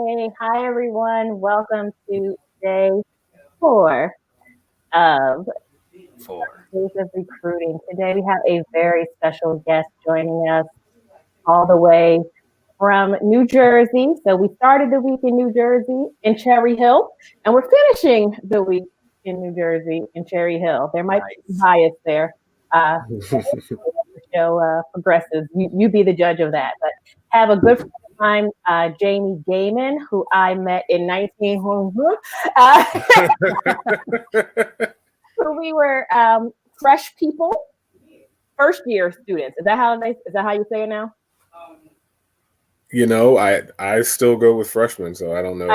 Hi everyone. Welcome to day 4 of Four. Days of Recruiting. Today we have a very special guest joining us all the way from New Jersey. So we started the week in New Jersey in Cherry Hill, and we're finishing the week in New Jersey in Cherry Hill. There might be Nice. bias there. Uh, the show progresses. You be the judge of that. But have a good time, Jamie Gaymon, who I met in 19. So we were fresh people, first year students. Is that how you say it now? I still go with freshmen, so I don't know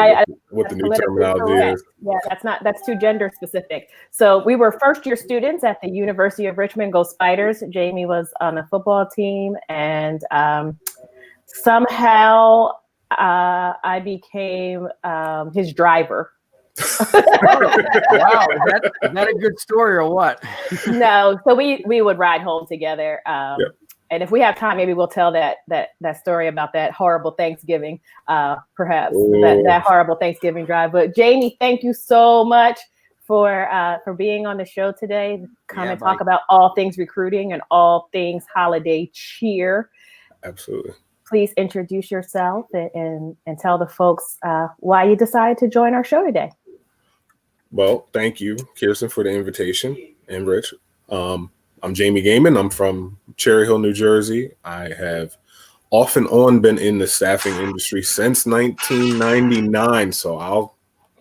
what That's the new politically terminology correct. is. Yeah, that's too gender specific. So we were first year students at the University of Richmond. Go Spiders! Jamie was on the football team, and somehow I became his driver. Wow, is that a good story or what? No, so we would ride home together. Yep. And if we have time, maybe we'll tell that story about that horrible Thanksgiving, perhaps that horrible Thanksgiving drive. But Jamie, thank you so much for being on the show today. Come and talk about all things recruiting and all things holiday cheer. Absolutely. Please introduce yourself and tell the folks why you decided to join our show today. Well, thank you, Kirsten, for the invitation, and Rich. I'm Jamie Gaymon. I'm from Cherry Hill, New Jersey. I have off and on been in the staffing industry since 1999. So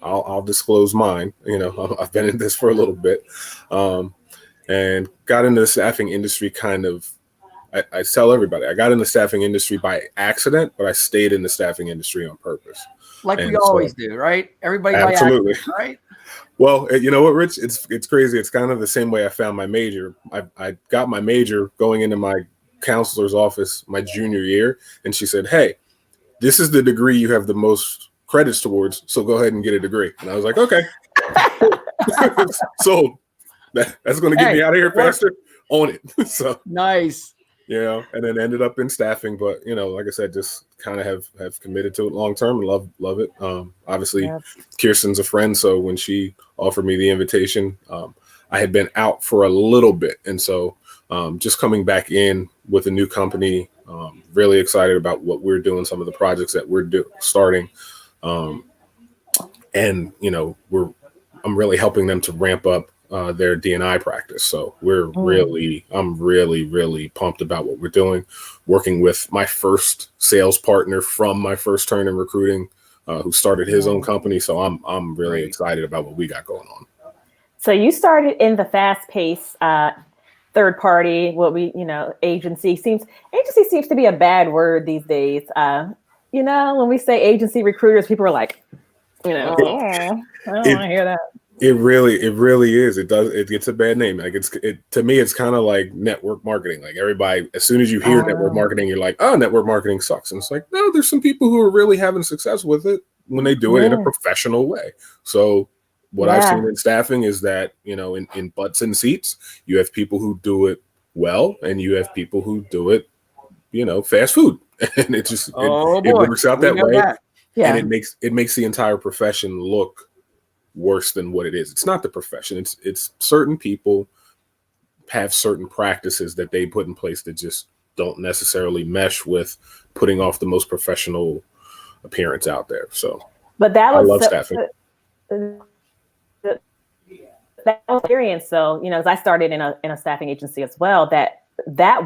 I'll disclose mine. I've been in this for a little bit, and got into the staffing industry kind of. I tell everybody I got in the staffing industry by accident, but I stayed in the staffing industry on purpose. Like we always do, right? Everybody absolutely by accident, right? Well, you know what, Rich? It's crazy. It's kind of the same way I found my major. I got my major going into my counselor's office my junior year, and she said, "Hey, this is the degree you have the most credits towards, so go ahead and get a degree." And I was like, "Okay." So that's going to get me out of here faster. Own it. So nice. And then ended up in staffing, but like I said, just kind of have committed to it long term and love it. Obviously, Kirsten's a friend, so when she offered me the invitation, I had been out for a little bit, and so just coming back in with a new company, really excited about what we're doing, some of the projects that we're starting, and I'm really helping them to ramp up their D&I practice. So I'm really pumped about what we're doing, working with my first sales partner from my first turn in recruiting, who started his own company. So I'm really excited about what we got going on. So you started in the fast-paced third party, agency seems to be a bad word these days. When we say agency recruiters, people are like, I don't want to hear that. It really is. It gets a bad name. Like to me, it's kind of like network marketing. Like everybody, as soon as you hear network marketing, you're like, oh, network marketing sucks. And it's like, no, there's some people who are really having success with it when they do it in a professional way. So what I've seen in staffing is that, in butts and seats, you have people who do it well, and you have people who do it, fast food. And it just, it works out that way. Yeah. And it makes the entire profession look worse than what it is. It's not the profession. It's certain people have certain practices that they put in place that just don't necessarily mesh with putting off the most professional appearance out there. So, but I love staffing. That experience, though, as I started in a staffing agency as well, that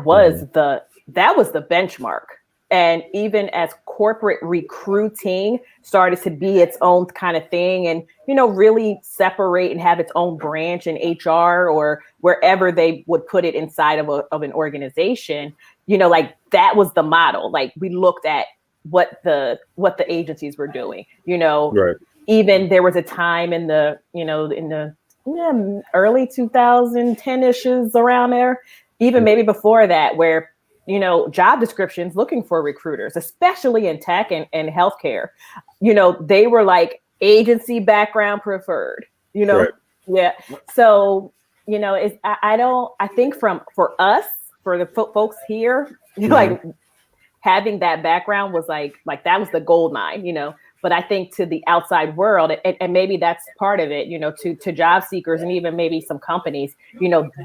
was the benchmark. And even as corporate recruiting started to be its own kind of thing and, really separate and have its own branch in HR or wherever they would put it inside of an organization, like that was the model. Like we looked at what the agencies were doing, Right. Even there was a time in the early 2010-ishes around there, even maybe before that, where job descriptions looking for recruiters, especially in tech and healthcare, they were like agency background preferred, Right. Yeah. So, I think for us, for the folks here, like having that background was like that was the gold mine, But I think to the outside world, and maybe that's part of it, to job seekers and even maybe some companies,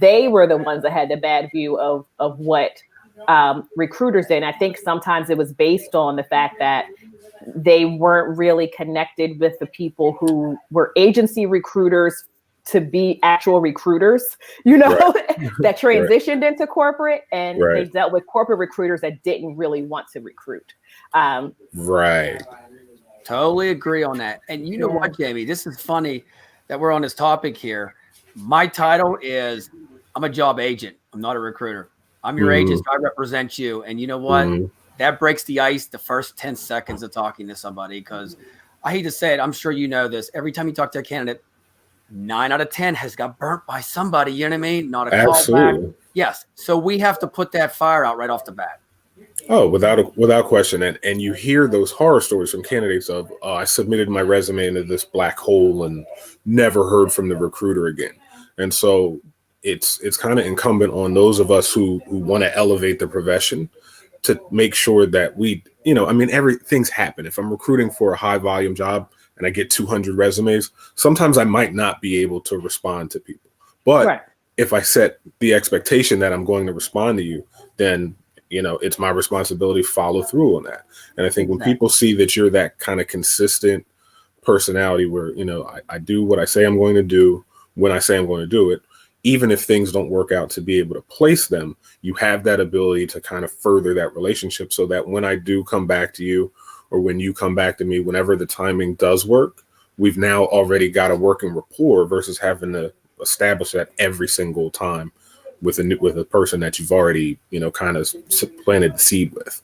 they were the ones that had the bad view of what recruiters did. And I think sometimes it was based on the fact that they weren't really connected with the people who were agency recruiters to be actual recruiters, that transitioned into corporate, and they dealt with corporate recruiters that didn't really want to recruit. Right. Totally agree on that. And you know what, Jamie, this is funny that we're on this topic here. My title is I'm a job agent. I'm not a recruiter. I'm your agent. So I represent you. And you know what? That breaks the ice the first 10 seconds of talking to somebody, because I hate to say it, I'm sure you know this. Every time you talk to a candidate, 9 out of 10 has got burnt by somebody. You know what I mean? Not a callback. Yes. So we have to put that fire out right off the bat. Oh, without question. And you hear those horror stories from candidates of, I submitted my resume into this black hole and never heard from the recruiter again. And so it's kind of incumbent on those of us who want to elevate the profession to make sure that we, everything's happen. If I'm recruiting for a high volume job and I get 200 resumes, sometimes I might not be able to respond to people. But if I set the expectation that I'm going to respond to you, then, it's my responsibility to follow through on that. And I think when people see that you're that kind of consistent personality where, I do what I say I'm going to do when I say I'm going to do it, even if things don't work out to be able to place them, you have that ability to kind of further that relationship so that when I do come back to you, or when you come back to me, whenever the timing does work, we've now already got a working rapport versus having to establish that every single time with a person that you've already, kind of planted the seed with.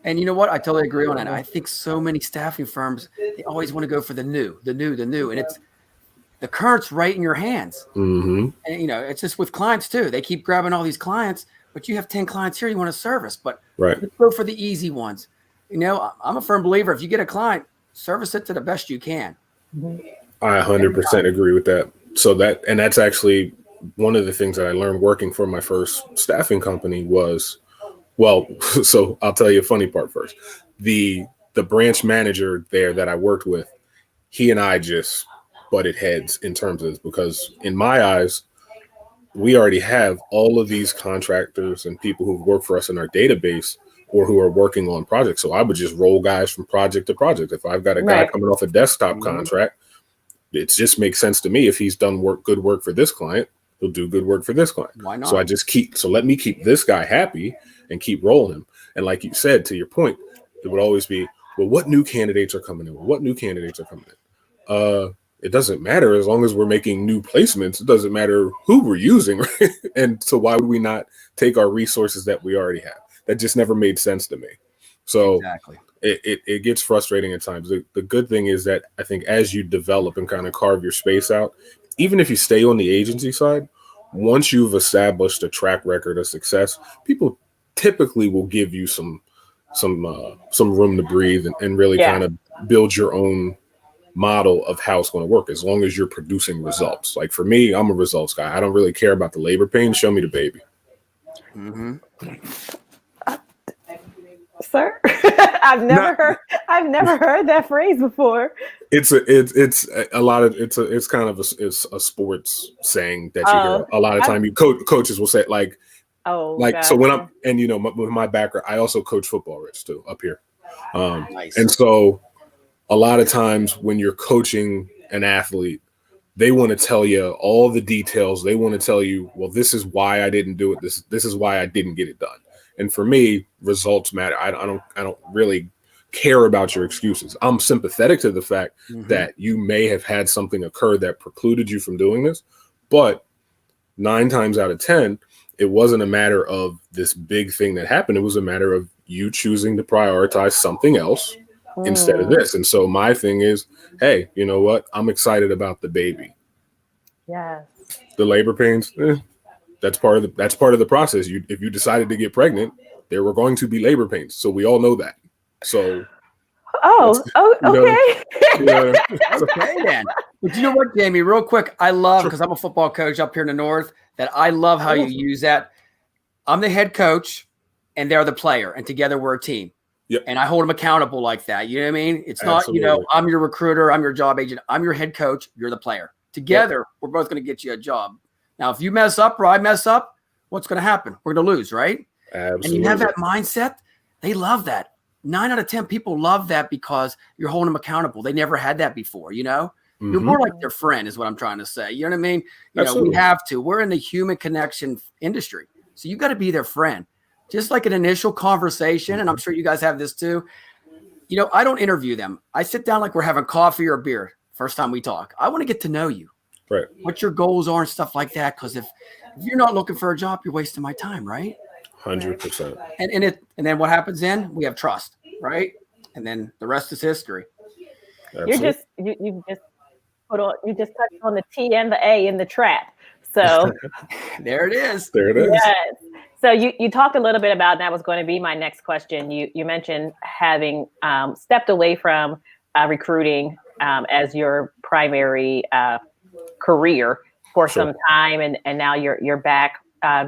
And you know what? I totally agree on that. I think so many staffing firms, they always want to go for the new. And it's the current's right in your hands. And, it's just with clients too. They keep grabbing all these clients, but you have 10 clients here you want to service, but let's go for the easy ones. I'm a firm believer. If you get a client, service it to the best you can. I 100% agree with that. And that's actually one of the things that I learned working for my first staffing company was, so I'll tell you a funny part first. The branch manager there that I worked with, he and I just butted heads in terms of this, because in my eyes, we already have all of these contractors and people who work for us in our database or who are working on projects. So I would just roll guys from project to project. If I've got a guy coming off a desktop contract, it just makes sense to me. If he's done good work for this client, he'll do good work for this client. Why not? So let me keep this guy happy and keep rolling him. And like you said, to your point, it would always be, well, what new candidates are coming in? What new candidates are coming in? It doesn't matter as long as we're making new placements. It doesn't matter who we're using, right? And so why would we not take our resources that we already have? That just never made sense to me. So it gets frustrating at times. The good thing is that I think as you develop and kind of carve your space out, even if you stay on the agency side, once you've established a track record of success, people typically will give you some room to breathe and really kind of build your own model of how it's going to work, as long as you're producing results. Like for me, I'm a results guy. I don't really care about the labor pain. Show me the baby. Sir, I've never heard that phrase before. It's kind of a sports saying that you hear a lot of time. Coaches will say like, so when I'm, and with my background, I also coach football, Rich, too, up here. Nice. And so a lot of times when you're coaching an athlete, they want to tell you all the details. They want to tell you, well, this is why I didn't do it. This is why I didn't get it done. And for me, results matter. I don't really care about your excuses. I'm sympathetic to the fact that you may have had something occur that precluded you from doing this, but 9 times out of 10, it wasn't a matter of this big thing that happened. It was a matter of you choosing to prioritize something else instead of this. And so my thing is, hey, you know what? I'm excited about the baby. Yes. The labor pains, that's part of the process. If you decided to get pregnant, there were going to be labor pains. So we all know that. So okay. Okay then. But you know what, Jamie, real quick, I love, because I'm a football coach up here in the north, that I love how you use that. I'm the head coach and they're the player, and together we're a team. Yep. And I hold them accountable like that. You know what I mean? It's Absolutely. not, I'm your recruiter, I'm your job agent, I'm your head coach, you're the player. Together, we're both going to get you a job. Now, if you mess up or I mess up, what's going to happen? We're going to lose, right? Absolutely. And you have that mindset. They love that. 9 out of 10 people love that because you're holding them accountable. They never had that before, You're more like their friend is what I'm trying to say. You know what I mean? We have to. We're in the human connection industry. So you got to be their friend. Just like an initial conversation, and I'm sure you guys have this too. I don't interview them. I sit down like we're having coffee or beer first time we talk. I want to get to know you. Right. What your goals are and stuff like that. Because if you're not looking for a job, you're wasting my time, right? 100%. And then what happens then? We have trust, right? And then the rest is history. Absolutely. You just touched on the T and the A in the trap. So there it is. There it is. Yes. So you talked a little bit about, and that was going to be my next question. You mentioned having stepped away from recruiting as your primary career for some time, and now you're back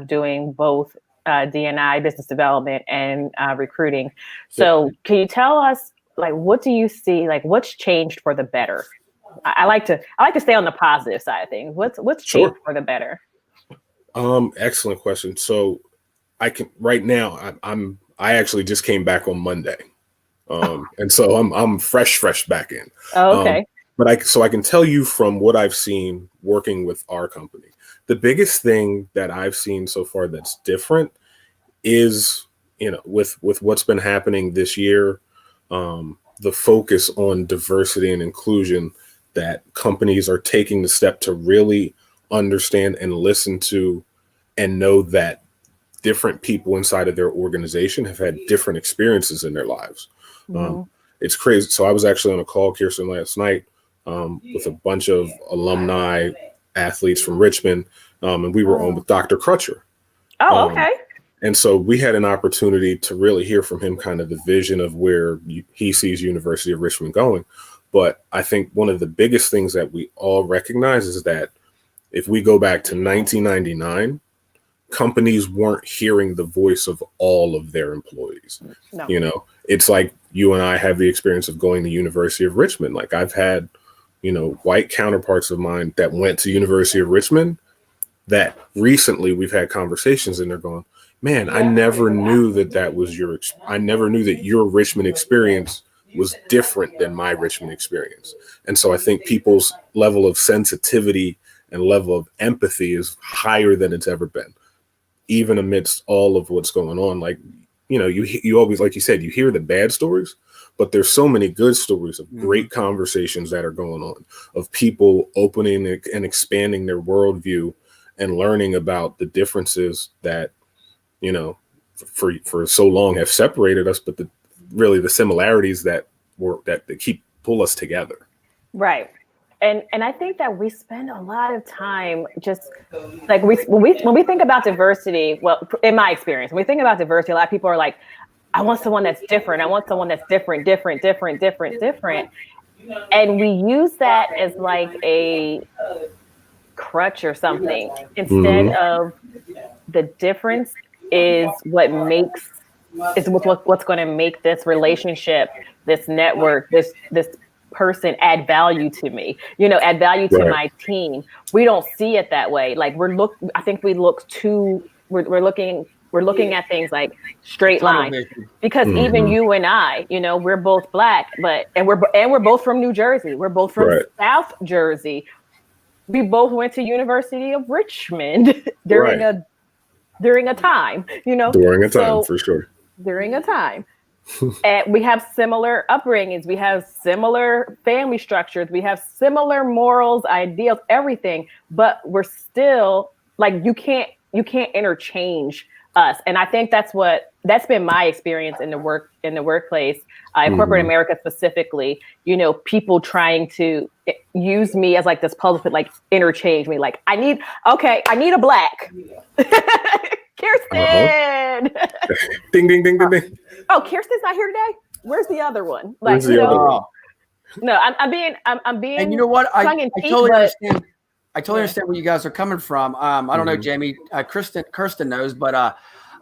doing both D&I, business development, and recruiting. So can you tell us, like, what do you see, like, what's changed for the better? I like to stay on the positive side of things. What's changed for the better? Excellent question. So I can right now. I actually just came back on Monday, and so I'm fresh back in. Oh, okay. But I can tell you from what I've seen working with our company, the biggest thing that I've seen so far that's different is, with what's been happening this year, the focus on diversity and inclusion, that companies are taking the step to really understand and listen to and know that different people inside of their organization have had different experiences in their lives. It's crazy. So I was actually on a call, Kirsten, last night with a bunch of alumni athletes from Richmond, and we were on with Dr. Crutcher. Oh, okay. And so we had an opportunity to really hear from him kind of the vision of where he sees University of Richmond going. But I think one of the biggest things that we all recognize is that if we go back to 1999, companies weren't hearing the voice of all of their employees. No. It's like you and I have the experience of going to University of Richmond. Like I've had, white counterparts of mine that went to University of Richmond that recently we've had conversations and they're going, man, I never knew that was I never knew that your Richmond experience was different than my Richmond experience. And so I think people's level of sensitivity and level of empathy is higher than it's ever been, even amidst all of what's going on. Like, you always, like you said, you hear the bad stories, but there's so many good stories of great conversations that are going on, of people opening and expanding their worldview and learning about the differences that, for so long have separated us, but really the similarities that pull us together. Right. And I think that we spend a lot of time just like when we think about diversity, well, in my experience, when we think about diversity, a lot of people are like, I want someone that's different. I want someone that's different. And we use that as like a crutch or something instead of the difference is what's going to make this relationship, this network, this person add value to me, add value to my team. We don't see it that way. Like we're looking at things like straight line, because even you and I, we're both Black, and we're both from New Jersey. We're both from South Jersey. We both went to University of Richmond during a time, for sure. During a time. And we have similar upbringings. We have similar family structures. We have similar morals, ideals, everything. But we're still like, you can't interchange us. And I think that's been my experience in the workplace, in corporate America specifically. People trying to use me as like this puppet, like interchange me. Like I need a Black. Kirsten. Ding ding ding ding ding. Oh, Kirsten's not here today. Where's the other one? Like, Where's the other one? No, I'm being. And you know what? I totally understand. I totally understand where you guys are coming from. I don't know, Jamie. Kirsten knows, but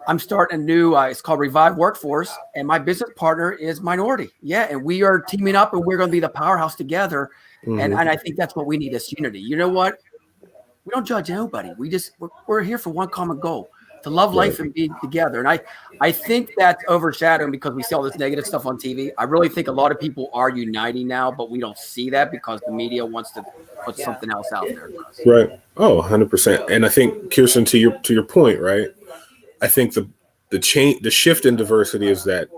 I'm starting a new, it's called Revive Workforce, and my business partner is minority. Yeah, and we are teaming up, and we're going to be the powerhouse together. And I think that's what we need is unity. You know what? We don't judge nobody. We're here for one common goal, to love life and be together. And I think that's overshadowed because we see all this negative stuff on TV. I really think a lot of people are uniting now, but we don't see that because the media wants to put something else out there. Right. Oh, 100%. And I think, Kirsten, to your point, right? I think the shift in diversity is that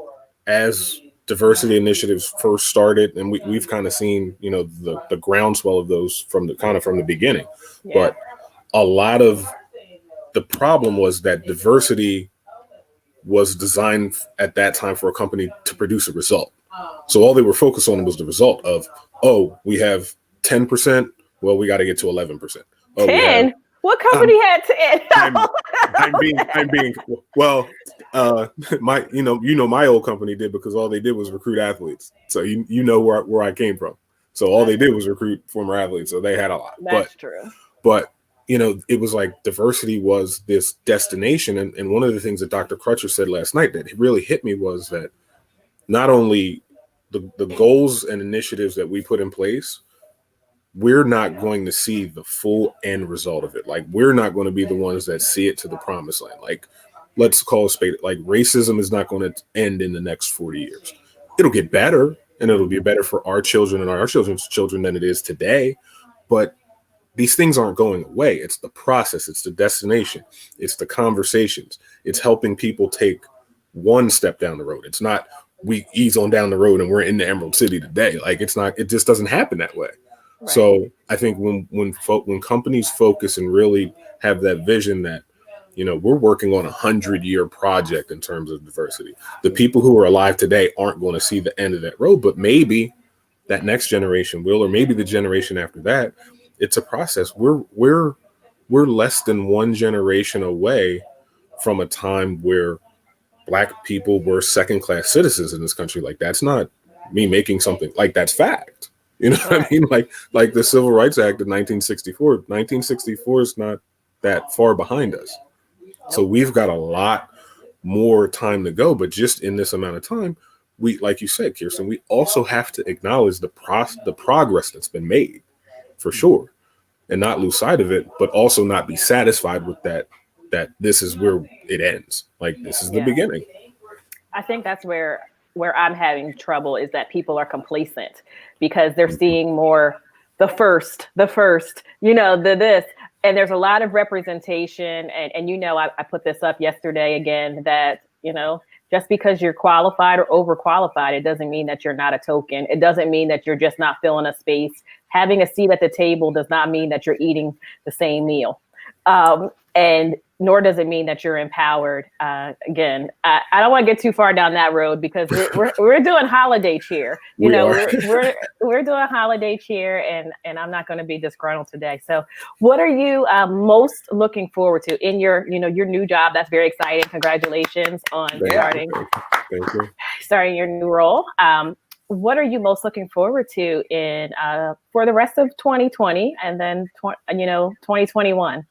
as diversity initiatives first started, and we've kind of seen, the groundswell of those from the beginning. Yeah. But a lot of the problem was that diversity was designed at that time for a company to produce a result. So all they were focused on was the result of, we have 10%. Well, we got to get to 11%. 10? What company had 10? I'm being well. My old company did, because all they did was recruit athletes. So you know where I came from. So all they did was recruit former athletes. So they had a lot. That's true. But it was like diversity was this destination. And one of the things that Dr. Crutcher said last night that really hit me was that not only the goals and initiatives that we put in place, we're not going to see the full end result of it. Like, we're not going to be the ones that see it to the promised land. Like, let's call a spade. Like, racism is not going to end in the next 40 years. It'll get better, and it'll be better for our children and our children's children than it is today. But these things aren't going away. It's the process. It's the destination. It's the conversations. It's helping people take one step down the road. It's not we ease on down the road and we're in the Emerald City today. Like, it's not. It just doesn't happen that way. Right. So I think when companies focus and really have that vision that, we're working on 100-year project in terms of diversity. The people who are alive today aren't going to see the end of that road, but maybe that next generation will, or maybe the generation after that. It's a process. We're less than one generation away from a time where Black people were second-class citizens in this country. Like, that's not me making something, like, that's fact. You know what I mean? Like the Civil Rights Act of 1964. 1964 is not that far behind us. So we've got a lot more time to go. But just in this amount of time, we, like you said, Kirsten, we also have to acknowledge the progress that's been made, for sure, and not lose sight of it, but also not be satisfied with that this is where it ends. Like, this is the beginning. I think that's where I'm having trouble, is that people are complacent because they're seeing more the first, this, and there's a lot of representation. And I put this up yesterday again, that, just because you're qualified or overqualified, it doesn't mean that you're not a token. It doesn't mean that you're just not filling a space. Having a seat at the table does not mean that you're eating the same meal. And nor does it mean that you're empowered. Again, I don't want to get too far down that road, because we're doing holiday cheer. We're doing holiday cheer, and I'm not going to be disgruntled today. So, what are you most looking forward to in your new job? That's very exciting. Congratulations on starting your new role. What are you most looking forward to in for the rest of 2020 and then 2021?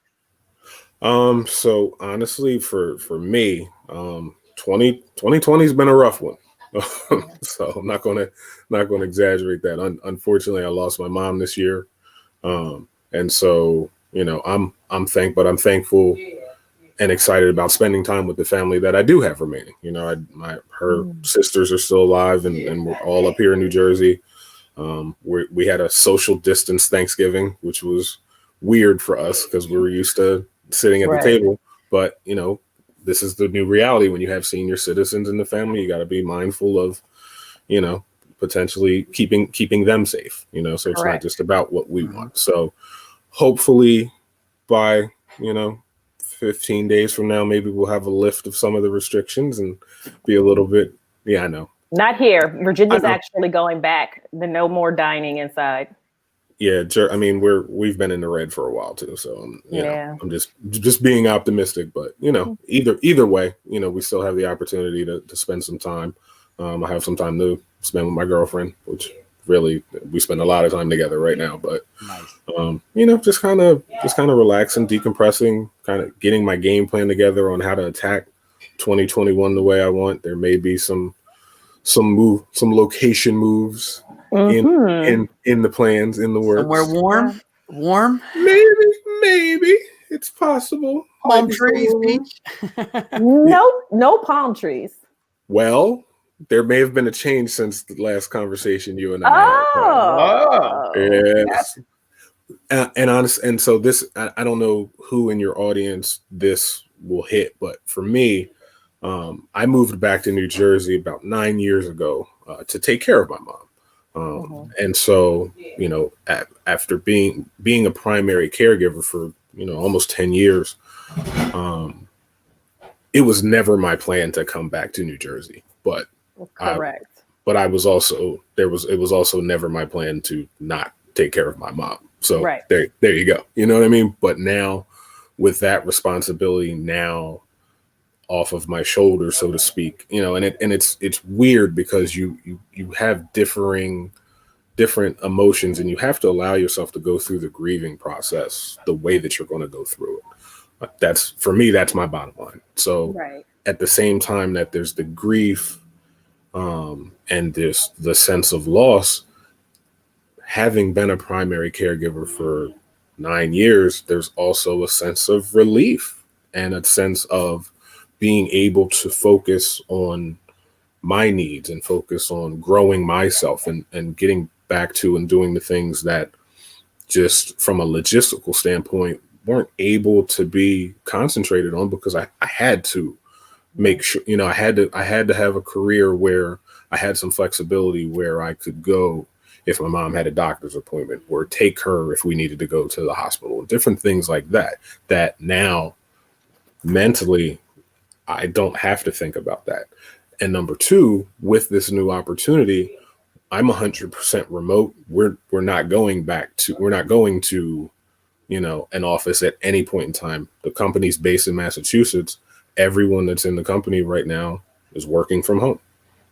So honestly, for me, 2020 has been a rough one. So I'm not gonna exaggerate that. Unfortunately, I lost my mom this year. And so, I'm thankful and excited about spending time with the family that I do have remaining. Her sisters are still alive, and we're all up here in New Jersey. We had a social distance Thanksgiving, which was weird for us because we were used to sitting at the table, but this is the new reality. When you have senior citizens in the family, you got to be mindful of, potentially keeping them safe, so it's not just about what we want. So hopefully by, 15 days from now, maybe we'll have a lift of some of the restrictions and be a little bit, I know. Not here. Virginia's actually going back. The no more dining inside. Yeah, I mean, we've been in the red for a while too, so I'm just being optimistic. But either way, we still have the opportunity to spend some time. I have some time to spend with my girlfriend, which really we spend a lot of time together right now. But just kind of relaxing, decompressing, kind of getting my game plan together on how to attack 2021 the way I want. There may be some location moves in the plans, in the works. Somewhere warm, warm. Maybe it's possible. Palm trees, beach. No palm trees. Well, there may have been a change since the last conversation you and I had. Yes. And so this, I don't know who in your audience this will hit, but for me, I moved back to New Jersey about 9 years ago to take care of my mom. And so, after being a primary caregiver for, almost 10 years, it was never my plan to come back to New Jersey, but correct. But it was also never my plan to not take care of my mom. So there you go. You know what I mean? But now with that responsibility now off of my shoulders, so to speak, and it's weird because you have different emotions, and you have to allow yourself to go through the grieving process the way that you're going to go through it. That's my bottom line. So at the same time that there's the grief and there's the sense of loss, having been a primary caregiver for 9 years, there's also a sense of relief and a sense of being able to focus on my needs and focus on growing myself and getting back to and doing the things that just from a logistical standpoint weren't able to be concentrated on because I had to make sure, I had to have a career where I had some flexibility where I could go if my mom had a doctor's appointment or take her if we needed to go to the hospital, different things like that now mentally, I don't have to think about that. And number two, with this new opportunity, I'm 100% remote. We're not going to, an office at any point in time. The company's based in Massachusetts. Everyone that's in the company right now is working from home.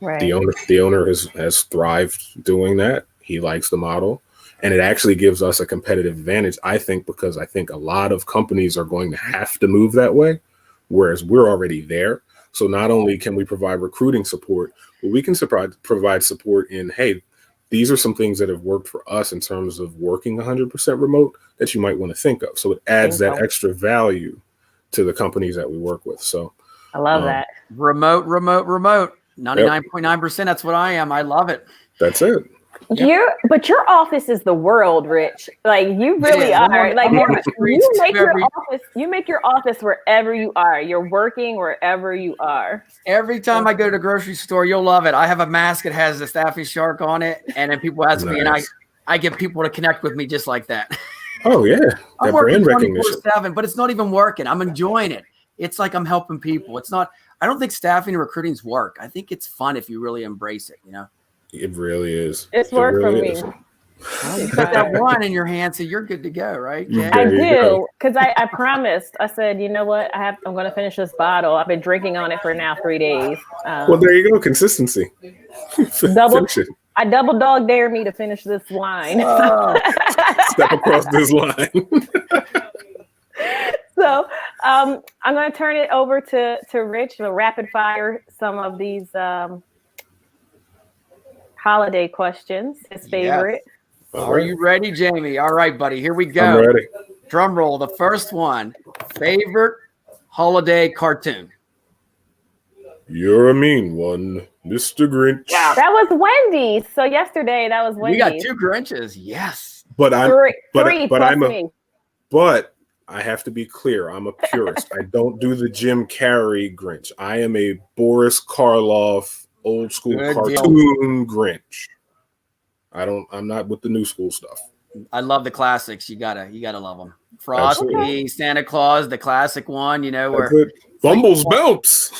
Right. The owner has thrived doing that. He likes the model, and it actually gives us a competitive advantage, I think, because I think a lot of companies are going to have to move that way, whereas we're already there. So not only can we provide recruiting support, but we can provide support in, hey, these are some things that have worked for us in terms of working 100% remote that you might want to think of. So it adds that extra value to the companies that we work with. So I love that. Remote. 99.9%. That's what I am. I love it. That's it. But your office is the world, Rich. Like you really are. Like you make your office wherever you are. You're working wherever you are. Every time I go to the grocery store, you'll love it. I have a mask that has the Staffy Shark on it, and then people ask me, and I get people to connect with me just like that. Oh yeah, I'm working 24/7, but it's not even working. I'm enjoying it. It's like I'm helping people. It's not. I don't think staffing and recruiting's work. I think it's fun if you really embrace it. It really is. It's work for me. Well, you got that one in your hand, so you're good to go, right? Yeah. I do, because I promised. I said, you know what? I'm going to finish this bottle. I've been drinking on it for now 3 days. Well, there you go. Consistency. I double dog dare me to finish this wine. Step across this line. So I'm going to turn it over to Rich to rapid fire some of these holiday questions, his favorite. Yes. Are you ready, Jamie? All right, buddy. Here we go. I'm ready. Drum roll. The first one. Favorite holiday cartoon? You're a mean one, Mr. Grinch. That was Wendy's. So yesterday, that was Wendy's. We got 2 Grinches. Yes. But But I have to be clear. I'm a purist. I don't do the Jim Carrey Grinch. I am a Boris Karloff old school cartoon Grinch. I'm not with the new school stuff. I love the classics. You gotta love them. Frosty, Santa Claus, the classic one, where Bumbles Bounce.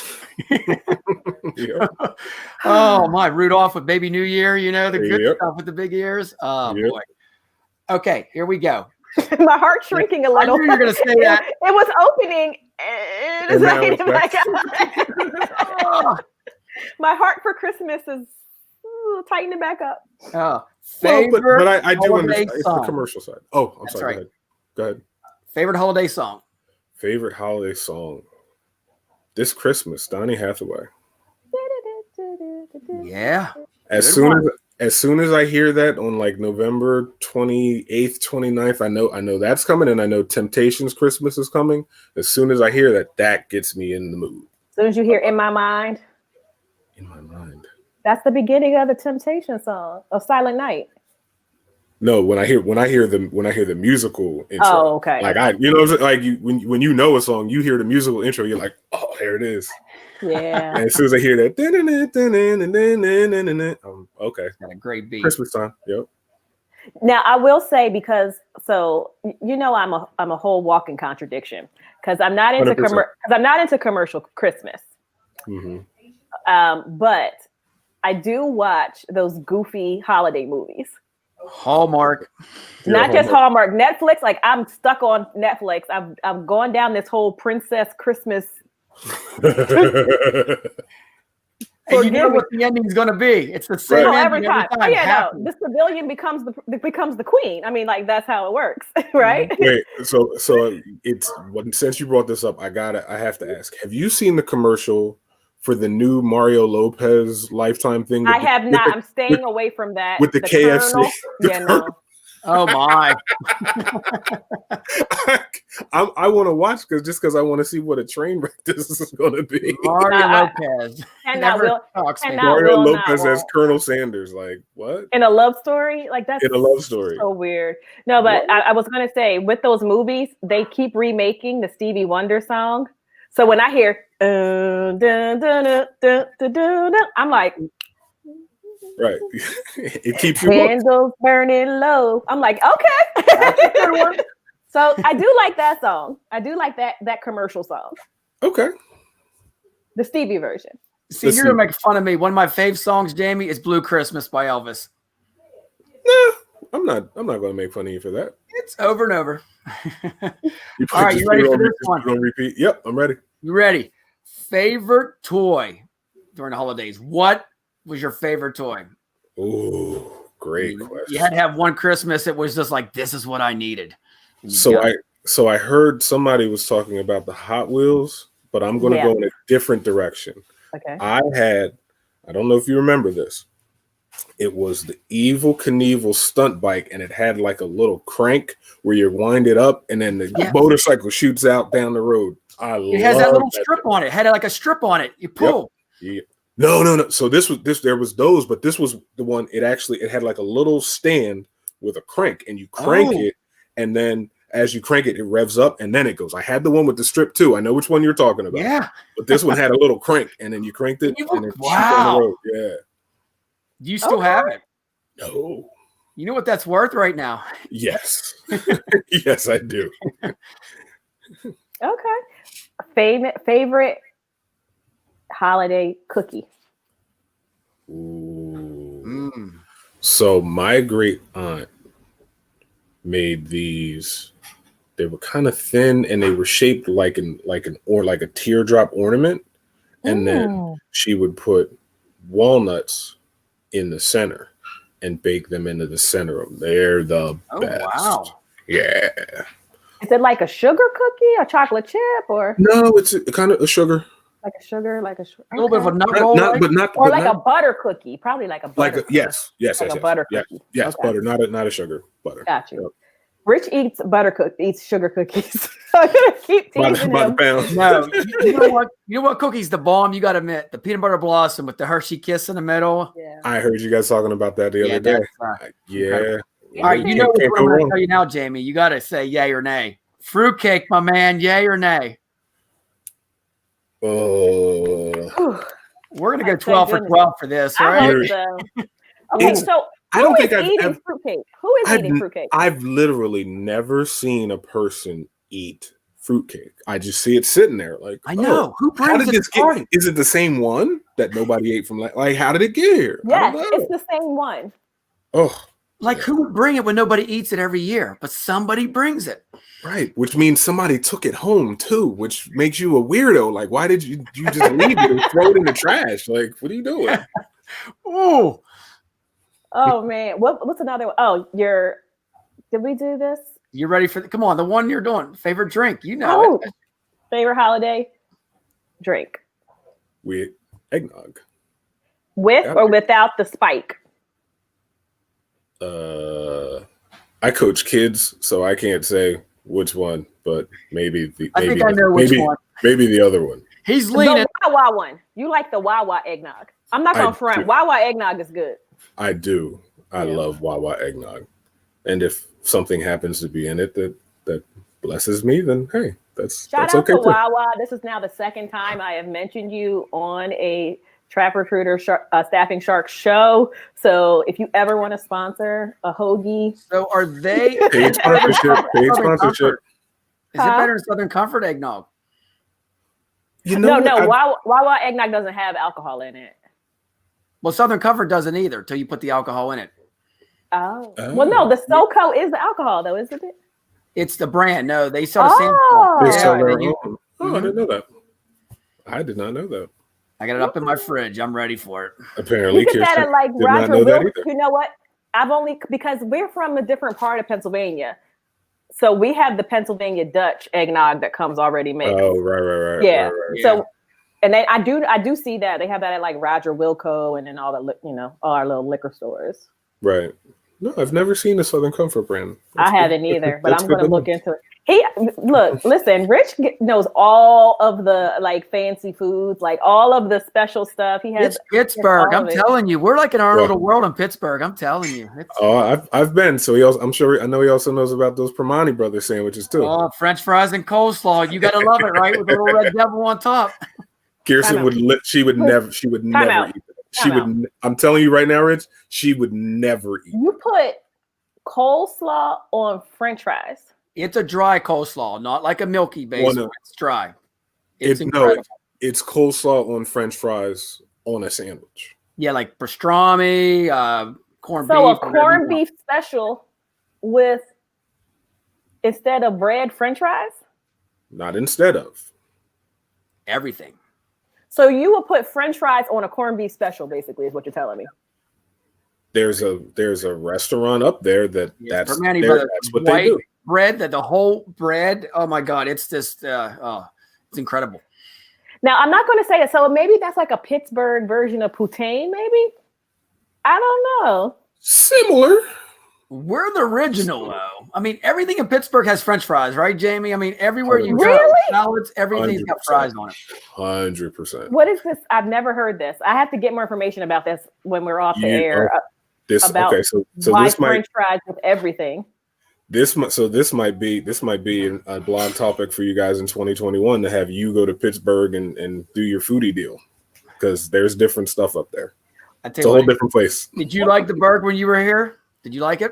Oh my, Rudolph with Baby New Year, the good stuff with the big ears. Oh boy. Okay, here we go. My heart's shrinking a little. I knew you were gonna say that. It was opening. It's right in my eye. My heart for Christmas is tightening back up. Oh, but I do understand. It's the commercial side. Oh, I'm sorry. Right. Go ahead. Favorite holiday song? Favorite holiday song? This Christmas, Donny Hathaway. Yeah. As soon as I hear that on like November 28th, 29th, I know that's coming, and I know Temptations Christmas is coming. As soon as I hear that, that gets me in the mood. As soon as you hear In My Mind. In My Mind. That's the beginning of the Temptation song of Silent Night. No, when I hear the musical intro. Oh, okay. Like when you know a song, you hear the musical intro, you're like, oh, there it is. Yeah. And as soon as I hear that, okay. Got a great beat. Christmas time. Yep. Now I will say, because I'm a whole walking contradiction, because I'm not into commercial Christmas. Mm-hmm. But I do watch those goofy holiday movies. Hallmark. Not just Hallmark. Netflix. Like, I'm stuck on Netflix. I'm going down this whole princess Christmas. And you know what the ending is going to be. It's the same every ending time. every time. The civilian becomes the queen. I mean, like, that's how it works, right? Wait, so it's since you brought this up, I have to ask: have you seen the commercial for the new Mario Lopez Lifetime thing? I have not. I'm staying away from that. With the KFC. No. Oh my! I want to watch because I want to see what a train wreck this is going to be. Mario Lopez. Mario Lopez as Colonel Sanders. Like, what? In a love story? Like, that's in a love story. So weird. No, but I was going to say, with those movies, they keep remaking the Stevie Wonder song. So when I hear I'm like, right. It keeps you candles burning low. I'm like, okay. So I do like that song. I do like that commercial song. Okay. The Stevie version. See, you're gonna make fun of me. One of my fave songs, Jamie, is "Blue Christmas" by Elvis. Nah, I'm not gonna make fun of you for that. It's over and over. All right, you ready for this one? Gonna repeat? Yep, I'm ready. You ready? Favorite toy during the holidays? What was your favorite toy? Oh, great question. You had to have one Christmas. It was just like, this is what I needed. So I heard somebody was talking about the Hot Wheels, but I'm going to go in a different direction. Okay. I don't know if you remember this. It was the Evel Knievel stunt bike, and it had like a little crank where you wind it up, and then the motorcycle shoots out down the road. It has that little strip on it. It had like a strip on it. You pull. Yep. Yeah. No. So there was those, but this was the one. It had like a little stand with a crank, and you crank it, and then as you crank it, it revs up, and then it goes. I had the one with the strip too. I know which one you're talking about. Yeah. But this one had a little crank, and then you cranked it, and it wow. On the road. Yeah. Do you still have it? No. You know what that's worth right now? Yes. Yes, I do. Okay. Favorite holiday cookie? Ooh. So my great aunt made these. They were kind of thin, and they were shaped like a teardrop ornament, and then she would put walnuts in the center and bake them into the center of them. They're the best. Wow. Yeah. Is it like a sugar cookie, a chocolate chip, or? No, it's kind of a sugar. Like a sugar. A little bit of a nut roll, or like a butter cookie. Probably like a butter. Yes, a butter cookie. Yes, butter, not a sugar, butter. Got you. Yep. Rich eats eats sugar cookies. So I'm gonna keep teasing him. No, you know what? You know what cookie's the bomb? You got to admit, the peanut butter blossom with the Hershey kiss in the middle. Yeah. I heard you guys talking about that the other day. Yeah. All right, you know what I'm going to tell you now, Jamie. You got to say yay or nay. Fruitcake, my man, yay or nay? Oh. We're going to go 12 for 12 for this, all right? Okay, so I don't think I've eating fruitcake. Who is eating fruitcake? I've literally never seen a person eat fruitcake. I just see it sitting there. Like, I know. Who brings it? Is it the same one that nobody ate from? Like, how did it get here? Yes, it's the same one. Oh, like who would bring it when nobody eats it every year? But somebody brings it. Right, which means somebody took it home too, which makes you a weirdo. Like, why did you just leave it and throw it in the trash? Like, what are you doing? Ooh. Oh man, what's another one? Oh, did we do this? You ready for come on, the one you're doing. Favorite drink, you know it. Favorite holiday? drink? We eggnog. With or without the spike? I coach kids, so I can't say which one, but maybe I think I know which one. Maybe the other one. He's leaning. The Wawa one. You like the Wawa eggnog. I'm not going to front. Wawa eggnog is good. I do. I love Wawa eggnog. And if something happens to be in it that blesses me, then hey, that's Shout out okay to too. Wawa. This is now the second time I have mentioned you on a Trap Recruiter Staffing Shark show. So if you ever want to sponsor a hoagie. So are they paid sponsorship? Paid sponsorship. Is it better than Southern Comfort eggnog? You know, no. Wawa eggnog doesn't have alcohol in it. Well, Southern Comfort doesn't either till you put the alcohol in it. Oh. Well, no, the SoCo is the alcohol, though, isn't it? It's the brand. No, they sell the same stuff. I didn't know that. I did not know that. I got it up in my fridge. I'm ready for it. Apparently, you get that at like Roger Wilson. You know what? Because we're from a different part of Pennsylvania. So we have the Pennsylvania Dutch eggnog that comes already mixed. Oh, right. Yeah. Right. So, and I do see that they have that at like Roger Wilco and then all the all our little liquor stores. Right. No, I've never seen the Southern Comfort brand. I haven't either, but I'm going to look into it. Listen, Rich knows all of the like fancy foods, like all of the special stuff. It's Pittsburgh. I'm telling you, we're like in our little world in Pittsburgh. I'm telling you. I've been. So I know he also knows about those Permani Brothers sandwiches too. Oh, French fries and coleslaw. You got to love it, right? With a little red devil on top. Kirsten would never eat that. I'm telling you right now, Rich, she would never eat. You put coleslaw on French fries. It's a dry coleslaw, not like a milky base. No. It's dry. It's incredible. It's coleslaw on French fries on a sandwich. Yeah, like pastrami, corned beef. So a corned beef special with instead of bread, French fries? Not instead of. Everything. So you will put French fries on a corned beef special, basically, is what you're telling me. There's a restaurant up there that's what they do. Bread, the whole bread. Oh my God, it's just it's incredible. Now I'm not going to say it. So maybe that's like a Pittsburgh version of poutine. Maybe I don't know. Similar. We're the original, though. I mean, everything in Pittsburgh has French fries, right, Jamie? I mean, everywhere you go, salads, everything's got fries on it. 100%. What is this? I've never heard this. I have to get more information about this when we're off the air. So why this French fries with everything. This might be a blog topic for you guys in 2021 to have you go to Pittsburgh and do your foodie deal because there's different stuff up there. It's a whole different place. Did you like the burg when you were here? Did you like it?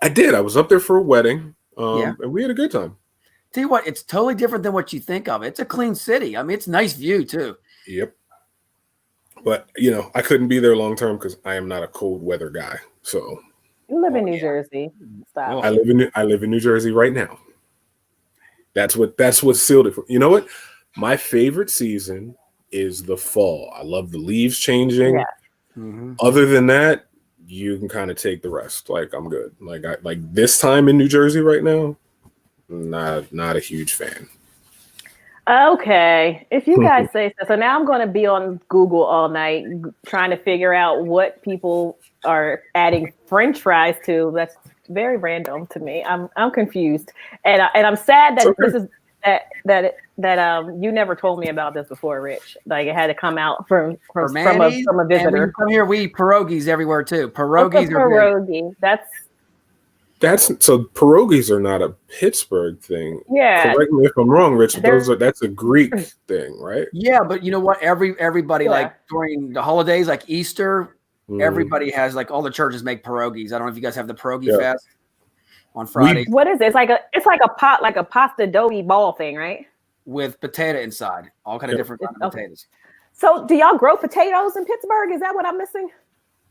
I did. I was up there for a wedding, and we had a good time. Tell you what, it's totally different than what you think of. It's a clean city. I mean, it's a nice view too. Yep. But I couldn't be there long term because I am not a cold weather guy. So you live in New Jersey. Stop. I live in New Jersey right now. That's what sealed it for. You know what? My favorite season is the fall. I love the leaves changing. Yeah. Mm-hmm. Other than that, you can kind of take the rest. Like I'm good. Like this time in New Jersey right now, not a huge fan. Okay, if you guys say so. So now I'm going to be on Google all night trying to figure out what people are adding French fries to. That's very random to me. I'm confused, and I'm sad that this is that you never told me about this before, Rich. Like it had to come out from a visitor. Come here, we eat pierogies everywhere too. Pierogies are big. That's so pierogies are not a Pittsburgh thing. Yeah. Correct me if I'm wrong, Rich. That's a Greek thing, right? Yeah, but you know what? Everybody like during the holidays, like Easter, everybody has like all the churches make pierogies. I don't know if you guys have the pierogi fest on Friday. What is it? It's like a pot, like a pasta doughy ball thing, right? With potato inside, all kind of different kinds of potatoes. So, do y'all grow potatoes in Pittsburgh? Is that what I'm missing?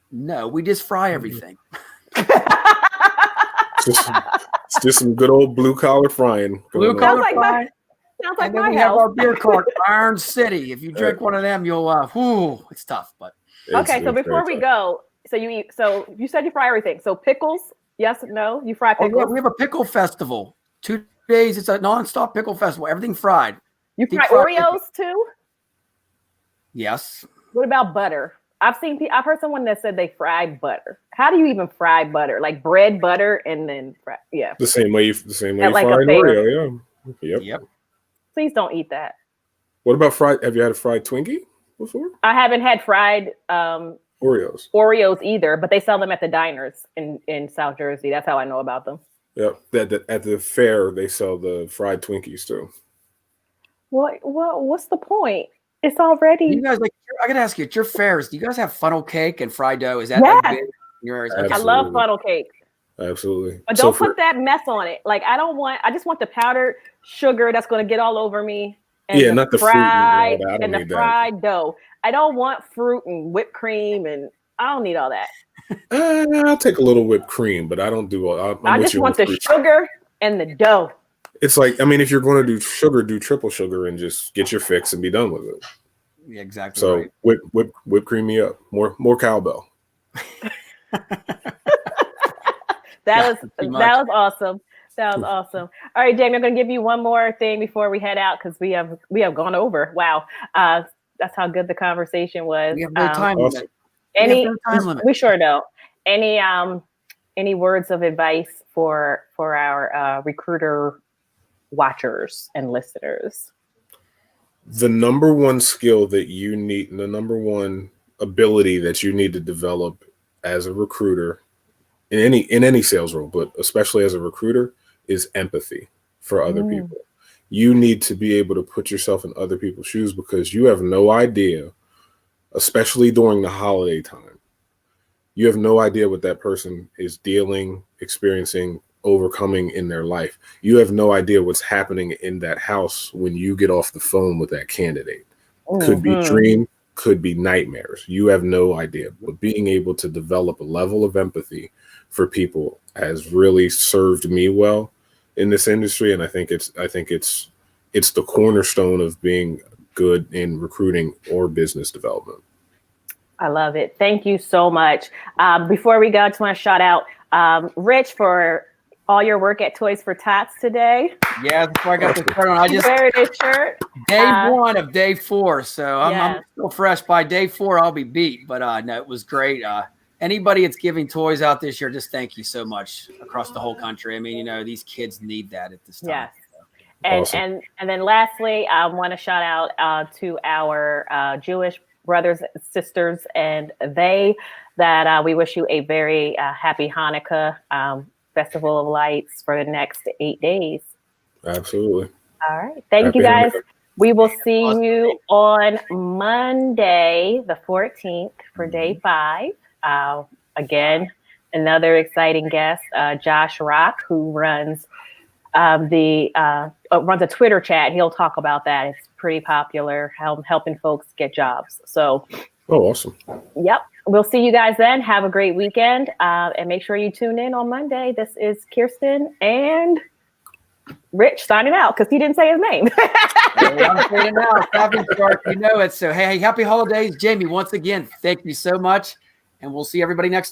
No, we just fry everything. It's just some good old blue collar frying. Sounds like my we have our beer cart, Iron City. If you drink one of them, you'll it's tough. But okay, so before we go, so you said you fry everything. So pickles, yes, no, you fry pickles. Oh, yeah, we have a pickle festival. 2 days. It's a nonstop pickle festival. Everything fried. You fry Oreos too? Yes. What about butter? I've heard someone that said they fried butter. How do you even fry butter? Like bread butter and then fry? Yeah. The same way you Like fry a an fair. Oreo. Yeah. Yep. Please don't eat that. What about fried? Have you had a fried Twinkie before? I haven't had fried Oreos either, but they sell them at the diners in South Jersey. That's how I know about them. Yep. That at the fair they sell the fried Twinkies too. What's the point? It's already. You guys I gotta ask you, at your fairs, do you guys have funnel cake and fried dough? Is that Yeah. big in your areas? Okay. I love funnel cake. Absolutely. But don't put that mess on it. Like I just want the powdered sugar that's going to get all over me. And not the fried fruit and the fried dough. I don't want fruit and whipped cream, and I don't need all that. I'll take a little whipped cream, but I don't do all. I just want the sugar and the dough. It's like, I mean, if you're going to do sugar, do triple sugar and just get your fix and be done with it. Yeah, exactly. So right. whip cream me up. More cowbell. That was awesome. That was awesome. All right, Jamie, I'm going to give you one more thing before we head out because we have gone over. Wow, that's how good the conversation was. We have no time limit. We sure don't. Any words of advice for our recruiter watchers and listeners? The number one skill that you need, the number one ability that you need to develop as a recruiter in any sales role, but especially as a recruiter, is empathy for other people. You need to be able to put yourself in other people's shoes because you have no idea, especially during the holiday time, you have no idea what that person is experiencing, overcoming in their life. You have no idea what's happening in that house when you get off the phone with that candidate. Could be dream, could be nightmares. You have no idea. But being able to develop a level of empathy for people has really served me well in this industry, and I think it's the cornerstone of being good in recruiting or business development. I love it. Thank you so much. Before we go, I just want to shout out Rich for all your work at Toys for Tots today. Yeah, before I got the shirt on, I just wear this shirt. Day 1 of day 4, so I'm still fresh. By day 4, I'll be beat. But no, it was great. Anybody that's giving toys out this year, just thank you so much across the whole country. I mean, these kids need that at this time. Yes. And awesome. and then lastly, I want to shout out to our Jewish brothers and sisters and that we wish you a very happy Hanukkah Festival of Lights for the next 8 days. Absolutely. All right. Thank you guys. We will see you on Monday, the 14th for day 5. Again, another exciting guest, Josh Rock, who runs runs a Twitter chat. He'll talk about that. It's pretty popular, helping folks get jobs. So, awesome. Yep. We'll see you guys then. Have a great weekend, and make sure you tune in on Monday. This is Kirsten and Rich signing out because he didn't say his name. I'm saying it now. Happy start, you know it. So, hey, happy holidays, Jamie. Once again, thank you so much, and we'll see everybody next week.